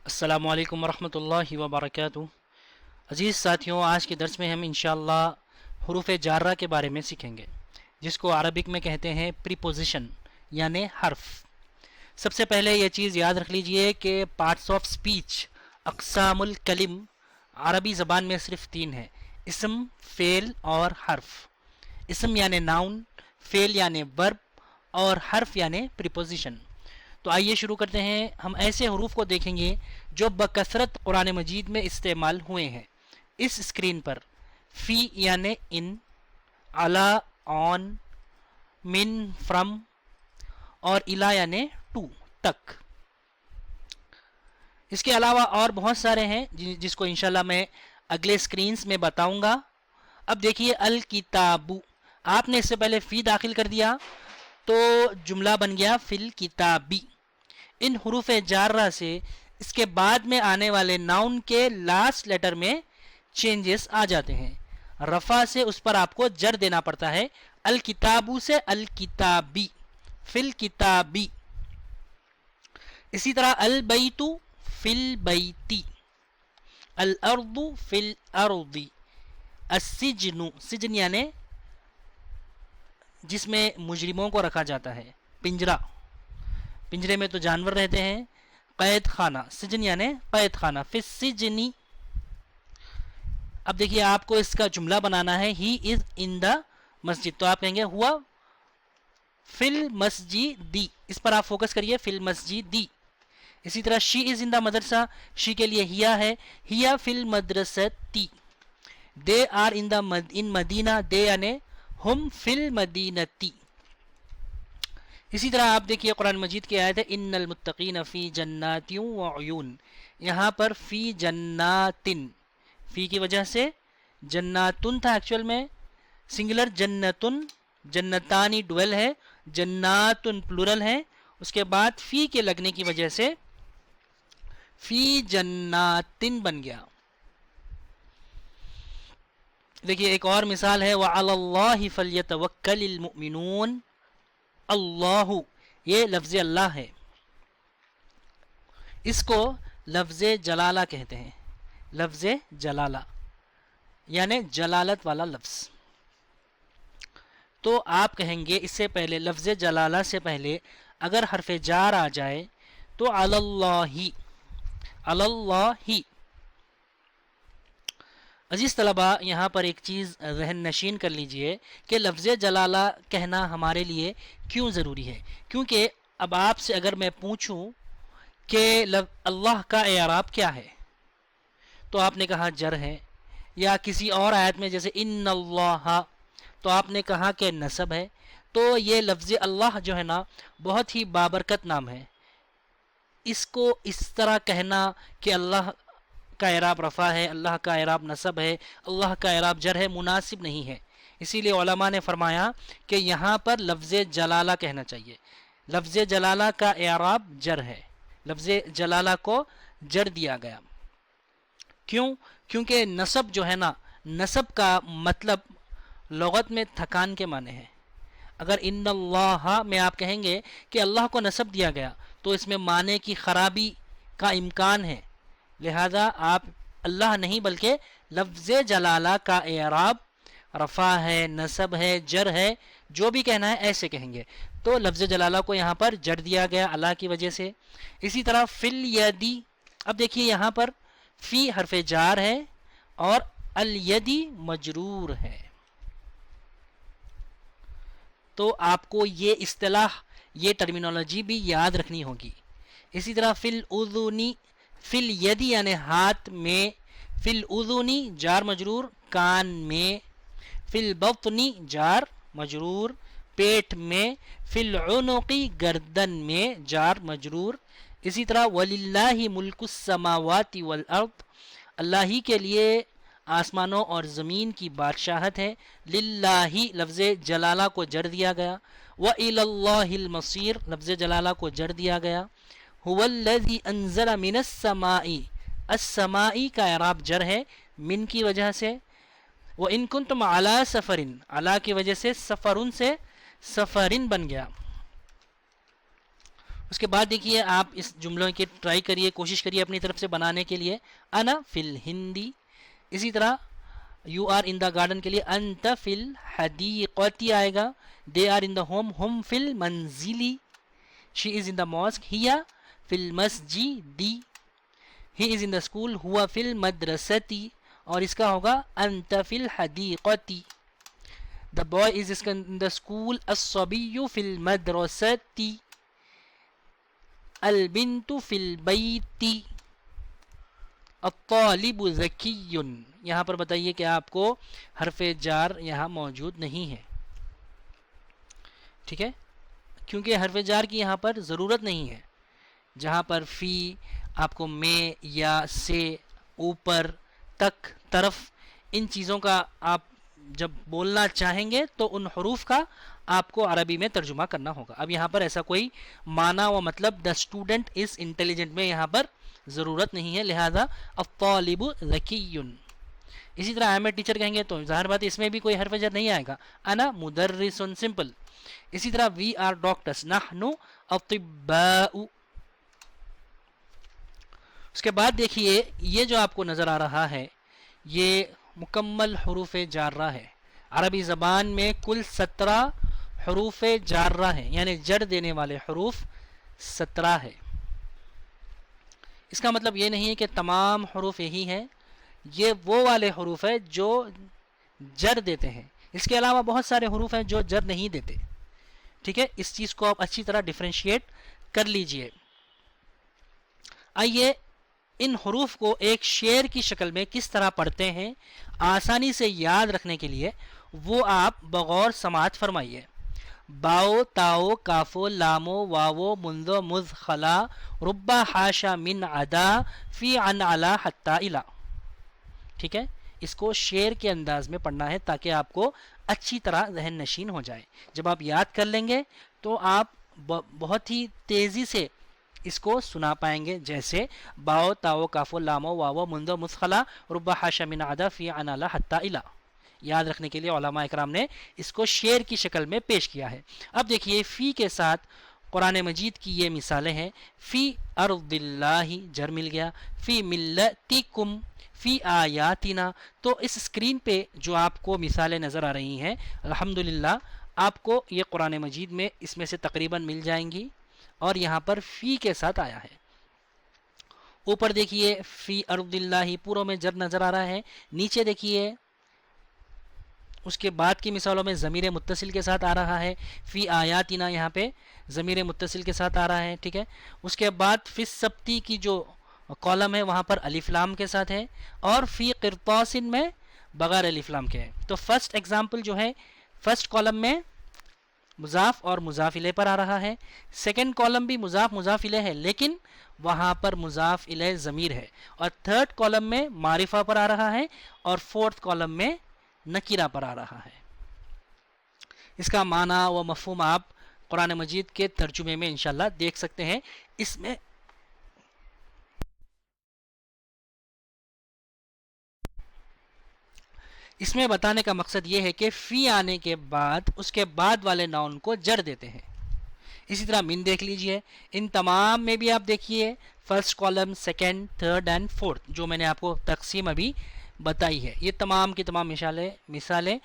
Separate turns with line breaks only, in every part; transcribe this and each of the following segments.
السلام علیکم ورحمۃ اللہ وبرکاتہ۔ عزیز ساتھیوں، آج کے درس میں ہم انشاءاللہ حروف جارہ کے بارے میں سیکھیں گے، جس کو عربک میں کہتے ہیں پریپوزیشن یعنی حرف۔ سب سے پہلے یہ چیز یاد رکھ لیجئے کہ پارٹس آف سپیچ اقسام الکلم عربی زبان میں صرف 3 ہیں: اسم، فعل اور حرف۔ اسم یعنی ناؤن، فعل یعنی ورب اور حرف یعنی پریپوزیشن۔ تو آئیے شروع کرتے ہیں۔ ہم ایسے حروف کو دیکھیں گے جو بکثرت قرآن مجید میں استعمال ہوئے ہیں۔ اس اسکرین پر فی یعنی ان، علی آن، من فرم اور الا یعنی ٹو تک۔ اس کے علاوہ اور بہت سارے ہیں جس کو انشاءاللہ میں اگلے سکرینز میں بتاؤں گا۔ اب دیکھیے الکتاب، آپ نے اس سے پہلے فی داخل کر دیا تو جملہ بن گیا فی الکتابی۔ ان حروف جارہ سے اس کے بعد میں آنے والے ناؤن کے لاسٹ لیٹر میں چینجز آ جاتے ہیں۔ رفع سے اس پر آپ کو جر دینا پڑتا ہے، الکتابو سے الکتابی، فی الکتابی۔ اسی طرح البیتو فی البیتی، الارض فی الارض، السجن، سجن یعنی جس میں مجرموں کو رکھا جاتا ہے، پنجرہ، پنجرے میں تو جانور رہتے ہیں۔ قید خانہ، سجن یعنی قید خانہ، فی السجنی۔ اب دیکھیے آپ کو اس کا جملہ بنانا ہے، ہی از ان دا مسجد، تو آپ کہیں گے ہوا فی المسجدی، اس پر آپ فوکس کریے، فی المسجدی۔ اسی طرح شی از ان دا مدرسہ، شی کے لیے ہیا ہے، ہیا فی المدرستی۔ دے آر ان مدینہ، دے یعنی ہم فی المدینتی۔ اسی طرح آپ دیکھیے قرآن مجید کی آیت ہے ان المتقین فی جنات وعیون، یہاں پر فی جناتن، فی کی وجہ سے جناتن تھا، ایکچول میں سنگولر جنتن، جنتانی ڈویل ہے، جناتن پلورل ہے، اس کے بعد فی کے لگنے کی وجہ سے فی جناتن بن گیا۔ دیکھیے ایک اور مثال ہے وعلی اللہ فلیتوکل المؤمنون، اللہ، یہ لفظ اللہ ہے، اس کو لفظ جلالہ کہتے ہیں، لفظ جلالہ یعنی جلالت والا لفظ۔ تو آپ کہیں گے اس سے پہلے لفظ جلالہ سے پہلے اگر حرف جار آ جائے تو علی اللہ، علی اللہ۔ عزیز طلبہ، یہاں پر ایک چیز ذہن نشین کر لیجئے کہ لفظ جلالہ کہنا ہمارے لیے کیوں ضروری ہے۔ کیونکہ اب آپ سے اگر میں پوچھوں کہ اللہ کا اعراب کیا ہے تو آپ نے کہا جر ہے، یا کسی اور آیت میں جیسے ان اللہ تو آپ نے کہا کہ نسب ہے۔ تو یہ لفظ اللہ جو ہے نا بہت ہی بابرکت نام ہے، اس کو اس طرح کہنا کہ اللہ کا اعراب رفع ہے، اللہ کا اعراب نصب ہے، اللہ کا اعراب جر ہے، مناسب نہیں ہے۔ اسی لیے علماء نے فرمایا کہ یہاں پر لفظ جلالہ کہنا چاہیے۔ لفظ جلالہ کا اعراب جر ہے، لفظ جلالہ کو جر دیا گیا۔ کیوں؟ کیونکہ نصب جو ہے نا، نصب کا مطلب لغت میں تھکان کے معنی ہے۔ اگر ان اللہ میں آپ کہیں گے کہ اللہ کو نصب دیا گیا تو اس میں معنی کی خرابی کا امکان ہے، لہذا آپ اللہ نہیں بلکہ لفظ جلالہ کا اعراب رفع ہے، نصب ہے، جر ہے، جو بھی کہنا ہے ایسے کہیں گے۔ تو لفظ جلالہ کو یہاں پر جر دیا گیا اللہ کی وجہ سے۔ اسی طرح فی الیدی، اب دیکھیے یہاں پر فی حرف جار ہے اور الیدی مجرور ہے، تو آپ کو یہ اصطلاح، یہ ٹرمینالوجی بھی یاد رکھنی ہوگی۔ اسی طرح فی الاذنی، فی الیدی یعنی ہاتھ میں، فی الاذنی جار مجرور کان میں، فی البطنی جار مجرور پیٹ میں، فی العنقی گردن میں جار مجرور۔ اسی طرح وللہ ملک السماوات والارض، اللہ ہی کے لیے آسمانوں اور زمین کی بادشاہت ہے، للہ لفظ جلالہ کو جر دیا گیا، وإلی اللہ المصیر لفظ جلالہ کو جر دیا گیا، هو الذی انزل من السماء، السماء کا اعراب جر ہے من کی وجہ سے، وإن کنتم علی سفر، علی کی وجہ سے سفرن سے سفرن بن گیا، اس کے بعد دیکھیے آپ اس جملوں کے ٹرائی کریے، کوشش کریے اپنی طرف سے بنانے کے لیے. انا فی الہندی. اسی طرح you are in the garden کے لیے انت فی الحدیقتی آئے گا. They are in the home, ہم فی المنزلی. شی از ان دا ماسک، ہیا فی المسجدی. ہی از ان دا اسکول، ہوا فی المدرستی. اور اس کا ہوگا انت فی الحدیقتی. The boy is in the school, الصبی فی المدرستی. البنت فی البیت. الطالب ذکی. یہاں پر بتائیے کہ آپ کو حرف جار یہاں موجود نہیں ہے، ٹھیک ہے، کیونکہ حرف جار کی یہاں پر ضرورت نہیں ہے. جہاں پر فی آپ کو میں یا سے، اوپر، تک، طرف، ان چیزوں کا آپ جب بولنا چاہیں گے تو ان حروف کا آپ کو عربی میں ترجمہ کرنا ہوگا. اب یہاں پر ایسا کوئی معنی و مطلب دا اسٹوڈنٹ از انٹیلیجنٹ میں یہاں پر ضرورت نہیں ہے، لہذا الطالب ذکی. اسی طرح آئی ایم اے ٹیچر کہیں گے تو ظاہر بات اس میں بھی کوئی حرف جر نہیں آئے گا. انا مدرس، سمپل. اسی طرح وی آر ڈاکٹرس، نحن اطباء. اس کے بعد دیکھیے یہ جو آپ کو نظر آ رہا ہے یہ مکمل حروف جارہ ہے. عربی زبان میں کل 17 حروف جارہ ہیں، یعنی جر دینے والے حروف 17 ہے. اس کا مطلب یہ نہیں ہے کہ تمام حروف یہی ہیں، یہ وہ والے حروف ہیں جو جر دیتے ہیں. اس کے علاوہ بہت سارے حروف ہیں جو جر نہیں دیتے، ٹھیک ہے. اس چیز کو آپ اچھی طرح ڈیفرینشیٹ کر لیجئے. آئیے ان حروف کو ایک شعر کی شکل میں کس طرح پڑھتے ہیں آسانی سے یاد رکھنے کے لیے وہ آپ بغور سماعت فرمائیے. باؤ، تاؤ، کافو، لامو، واو، منذ، مذ، خلا، ربا، حاشا، من، عدا، فی، عن، علا، حتی، الا. ٹھیک ہے، اس کو شعر کے انداز میں پڑھنا ہے تاکہ آپ کو اچھی طرح ذہن نشین ہو جائے. جب آپ یاد کر لیں گے تو آپ بہت ہی تیزی سے اس کو سنا پائیں گے. جیسے باؤ، تاؤ، کافو، لامو، واو، منذ، مذ، خلا، ربا، حاشا، من، عدا، فی، عن، علا، حتی، الا. یاد رکھنے کے لیے علماء اکرام نے اس کو شعر کی شکل میں پیش کیا ہے. اب دیکھیے فی کے ساتھ قرآن مجید کی یہ مثالیں ہیں. فی ارض اللہ، جر مل گیا. فی ملتکم، فی آیاتنا. تو اس اسکرین پہ جو آپ کو مثالیں نظر آ رہی ہیں الحمدللہ آپ کو یہ قرآن مجید میں اس میں سے تقریباً مل جائیں گی، اور یہاں پر فی کے ساتھ آیا ہے. اوپر دیکھیے فی ارض اللہ پوروں میں جر نظر آ رہا ہے. نیچے دیکھیے اس کے بعد کی مثالوں میں ضمیر متصل کے ساتھ آ رہا ہے. فی آیاتنا یہاں پہ ضمیر متصل کے ساتھ آ رہا ہے، ٹھیک ہے. اس کے بعد فی السبتی کی جو کالم ہے وہاں پر الف لام کے ساتھ ہے، اور فی قرطاس میں بغیر الف لام کے ہے. تو فرسٹ ایگزامپل جو ہے فرسٹ کالم میں مضاف اور مضاف الیہ پر آ رہا ہے. سیکنڈ کالم بھی مضاف مضاف الیہ ہے لیکن وہاں پر مضاف الیہ ضمیر ہے. اور تھرڈ کالم میں معرفہ پر آ رہا ہے، اور فورتھ کالم میں نکیرہ پر آ رہا ہے. اس کا معنی و مفہوم آپ قرآن مجید کے ترجمے میں انشاءاللہ دیکھ سکتے ہیں. اس میں بتانے کا مقصد یہ ہے کہ فی آنے کے بعد اس کے بعد والے ناؤن کو جر دیتے ہیں. اسی طرح من دیکھ لیجئے، ان تمام میں بھی آپ دیکھیے first column, second, third and fourth جو میں نے آپ کو تقسیم ابھی بتائی ہے، یہ تمام کی تمام مثالیں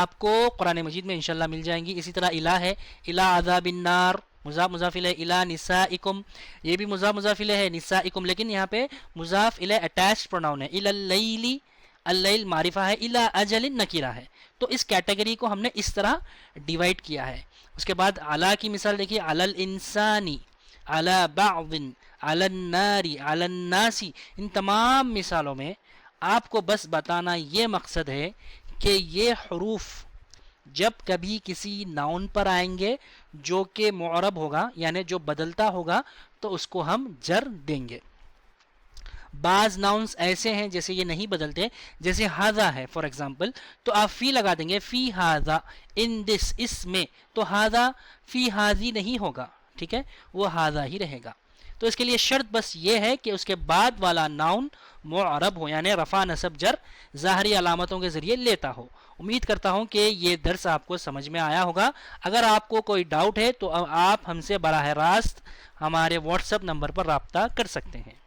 آپ کو قرآن مجید میں انشاءاللہ مل جائیں گی. اسی طرح الہ ہے، الہ عذاب النار، مضاف مضاف الیہ. الہ نسائکم، یہ بھی مضاف مضاف الیہ ہے، نسائکم لیکن یہاں پہ مضاف الیہ اٹیچڈ پروناؤن ہے. الی اللیل، اللیل معرفہ ہے. الی اجل نکیرہ ہے. تو اس کیٹیگری کو ہم نے اس طرح ڈیوائڈ کیا ہے. اس کے بعد علی کی مثال دیکھیے، علی الانسانی، علی بعض، علی النار، علی الناس. ان تمام مثالوں میں آپ کو بس بتانا یہ مقصد ہے کہ یہ حروف جب کبھی کسی ناؤن پر آئیں گے جو کہ معرب ہوگا یعنی جو بدلتا ہوگا تو اس کو ہم جر دیں گے. بعض ناؤنس ایسے ہیں جیسے یہ نہیں بدلتے، جیسے ہاذا ہے فار ایگزامپل، تو آپ فی لگا دیں گے، فی ہاذا، ان دس، اس میں، تو ہاذا فی ہاذی نہیں ہوگا، ٹھیک ہے، وہ ہاذا ہی رہے گا. تو اس کے لیے شرط بس یہ ہے کہ اس کے بعد والا ناؤن معرب ہو یعنی رفع نصب جر ظاہری علامتوں کے ذریعے لیتا ہو. امید کرتا ہوں کہ یہ درس آپ کو سمجھ میں آیا ہوگا. اگر آپ کو کوئی ڈاؤٹ ہے تو آپ ہم سے براہ راست ہمارے واٹس ایپ نمبر پر رابطہ کر سکتے ہیں.